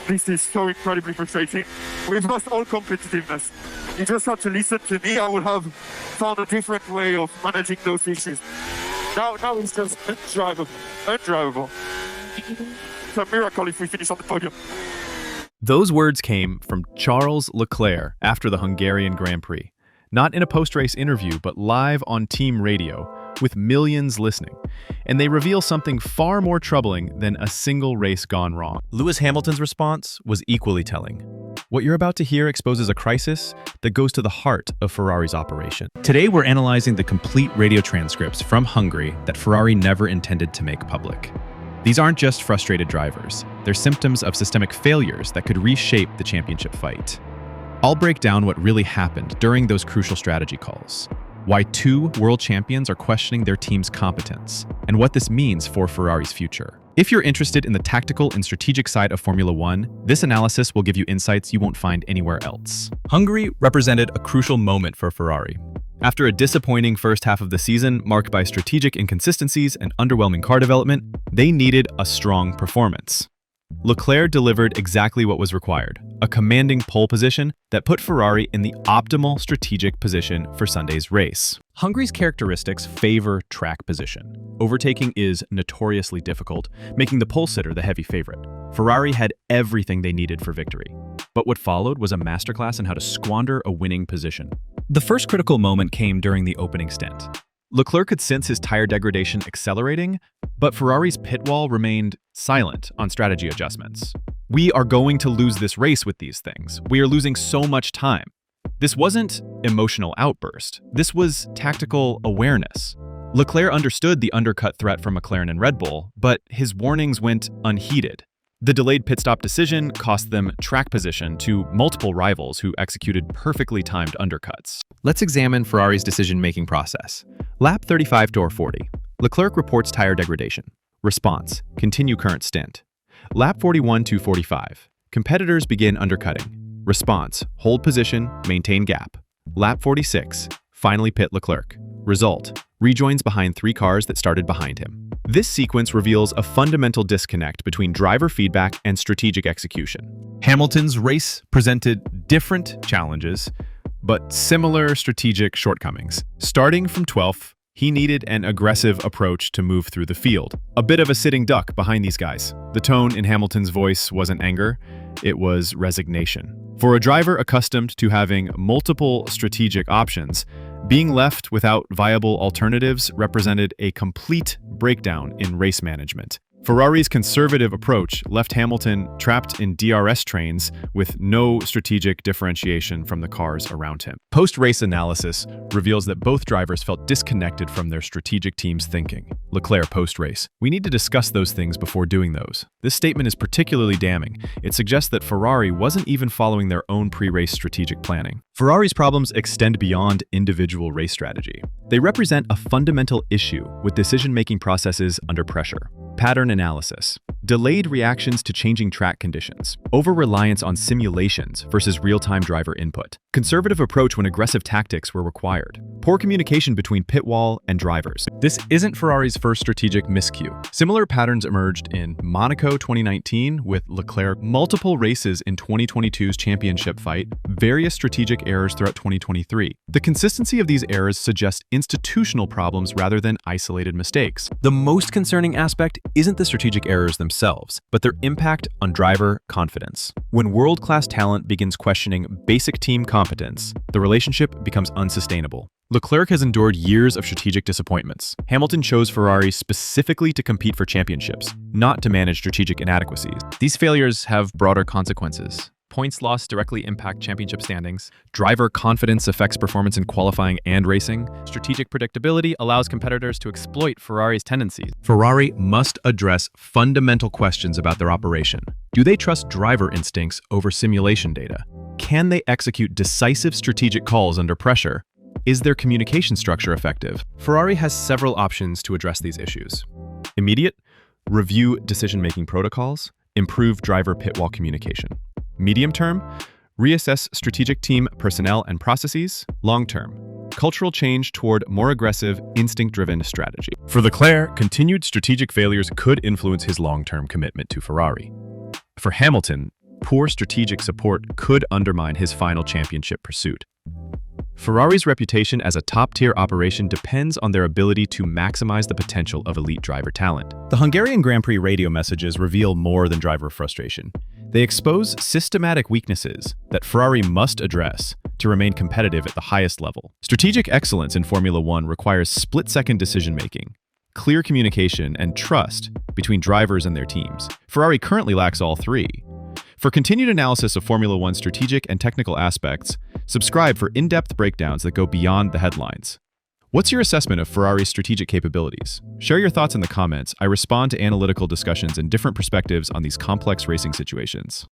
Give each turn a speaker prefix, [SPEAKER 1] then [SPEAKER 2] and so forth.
[SPEAKER 1] This is so incredibly frustrating. We've lost all competitiveness. You just have to listen to me. I would have found a different way of managing those issues. Now it's just undrivable. It's a miracle if we finish on the podium.
[SPEAKER 2] Those words came from Charles Leclerc after the Hungarian Grand Prix. Not in a post-race interview, but live on team radio, with millions listening. And they reveal something far more troubling than a single race gone wrong. Lewis Hamilton's response was equally telling. What you're about to hear exposes a crisis that goes to the heart of Ferrari's operation. Today, we're analyzing the complete radio transcripts from Hungary that Ferrari never intended to make public. These aren't just frustrated drivers. They're symptoms of systemic failures that could reshape the championship fight. I'll break down what really happened during those crucial strategy calls, why two world champions are questioning their team's competence, and what this means for Ferrari's future. If you're interested in the tactical and strategic side of Formula One, this analysis will give you insights you won't find anywhere else. Hungary represented a crucial moment for Ferrari. After a disappointing first half of the season marked by strategic inconsistencies and underwhelming car development, they needed a strong performance. Leclerc delivered exactly what was required, a commanding pole position that put Ferrari in the optimal strategic position for Sunday's race. Hungary's characteristics favor track position. Overtaking is notoriously difficult, making the pole sitter the heavy favorite. Ferrari had everything they needed for victory. But what followed was a masterclass in how to squander a winning position. The first critical moment came during the opening stint. Leclerc could sense his tire degradation accelerating, but Ferrari's pit wall remained silent on strategy adjustments. We are going to lose this race with these things. We are losing so much time. This wasn't emotional outburst. This was tactical awareness. Leclerc understood the undercut threat from McLaren and Red Bull, but his warnings went unheeded. The delayed pit stop decision cost them track position to multiple rivals who executed perfectly timed undercuts. Let's examine Ferrari's decision-making process. Lap 35 to 40. Leclerc reports tire degradation. Response: continue current stint. Lap 41 to 45. Competitors begin undercutting. Response: hold position, maintain gap. Lap 46. Finally pit Leclerc. Result: rejoins behind three cars that started behind him. This sequence reveals a fundamental disconnect between driver feedback and strategic execution. Hamilton's race presented different challenges, but similar strategic shortcomings. Starting from 12th, he needed an aggressive approach to move through the field. A bit of a sitting duck behind these guys. The tone in Hamilton's voice wasn't anger, it was resignation. For a driver accustomed to having multiple strategic options, being left without viable alternatives represented a complete breakdown in race management. Ferrari's conservative approach left Hamilton trapped in DRS trains with no strategic differentiation from the cars around him. Post-race analysis reveals that both drivers felt disconnected from their strategic team's thinking. Leclerc post-race: we need to discuss those things before doing those. This statement is particularly damning. It suggests that Ferrari wasn't even following their own pre-race strategic planning. Ferrari's problems extend beyond individual race strategy. They represent a fundamental issue with decision-making processes under pressure. Pattern analysis: delayed reactions to changing track conditions, over-reliance on simulations versus real-time driver input, conservative approach when aggressive tactics were required, poor communication between pit wall and drivers. This isn't Ferrari's first strategic miscue. Similar patterns emerged in Monaco 2019 with Leclerc, multiple races in 2022's championship fight, various strategic errors throughout 2023. The consistency of these errors suggests institutional problems rather than isolated mistakes. The most concerning aspect isn't the strategic errors themselves, but their impact on driver confidence. When world-class talent begins questioning basic team competence, the relationship becomes unsustainable. Leclerc has endured years of strategic disappointments. Hamilton chose Ferrari specifically to compete for championships, not to manage strategic inadequacies. These failures have broader consequences. Points lost directly impact championship standings. Driver confidence affects performance in qualifying and racing. Strategic predictability allows competitors to exploit Ferrari's tendencies. Ferrari must address fundamental questions about their operation. Do they trust driver instincts over simulation data? Can they execute decisive strategic calls under pressure? Is their communication structure effective? Ferrari has several options to address these issues. Immediate: review decision-making protocols, improve driver pit wall communication. Medium term: reassess strategic team personnel and processes. Long term: cultural change toward more aggressive, instinct-driven strategy. For Leclerc, continued strategic failures could influence his long-term commitment to Ferrari. For Hamilton, poor strategic support could undermine his final championship pursuit. Ferrari's reputation as a top-tier operation depends on their ability to maximize the potential of elite driver talent. The Hungarian Grand Prix radio messages reveal more than driver frustration. They expose systematic weaknesses that Ferrari must address to remain competitive at the highest level. Strategic excellence in Formula One requires split-second decision-making, clear communication, and trust between drivers and their teams. Ferrari currently lacks all three. For continued analysis of Formula One's strategic and technical aspects, subscribe for in-depth breakdowns that go beyond the headlines. What's your assessment of Ferrari's strategic capabilities? Share your thoughts in the comments. I respond to analytical discussions and different perspectives on these complex racing situations.